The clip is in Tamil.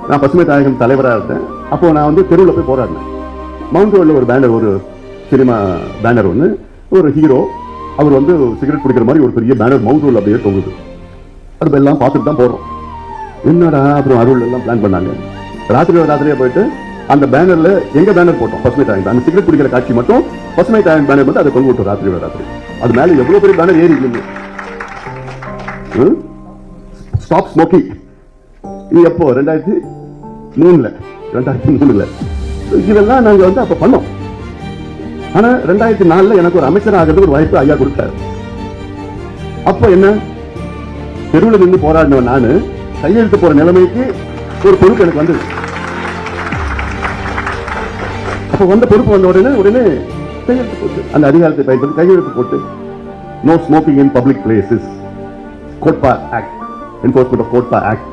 நான் பசுமை தாயகம் தலைவராக இருந்தேன். அப்போ நான் வந்து தெருவில் போய் போராடினேன். மவுண்ட் ரோட்ல ஒரு பேனர், ஒரு சினிமா பேனர் ஒன்று, ஒரு ஹீரோ அவர் வந்து சிகரெட் குடிக்கிற மாதிரி ஒரு பெரிய பேனர் மவுண்ட் ரோட்ல அப்படியே தொங்குது. அது எல்லாம் பார்த்துட்டு தான் போறோம். என்னடா அப்புறம் அருள் எல்லாம் பிளான் பண்ணாங்க. ராத்திரியே போயிட்டு அந்த பேனர்ல எங்க பேனர் போட்டோம், பசுமை தாயகம். அந்த சிகரெட் குடிக்கிற காட்சி மட்டும் பசுமை தாயகம் பேனர் மட்டும் அதை தொங்க விட்டோம் ராத்திரி. அது மேல எவ்வளவு பெரிய பேனர் ஏறி இல்லைங்க. Stop smoking. இது எப்போ 2003 இதெல்லாம் நாங்க வந்து அப்ப பண்ணோம். ஆனா 2004 எனக்கு ஒரு அமைச்சர் ஆகிறது ஒரு வாய்ப்பு ஐயா கொடுத்தாரு. அப்ப என்ன, தெருவில் நின்று போராடினவன் நானு கையெழுத்து போற நிலைமைக்கு ஒரு பொறுப்பு எனக்கு வந்தது. அப்ப வந்த பொறுப்பு வந்த உடனே கையெழுத்து போட்டு அந்த அதிகாரத்தை பயன்படுத்தி கையெழுத்து போட்டு no smoking in public places, COTPA act, enforcement of COTPA act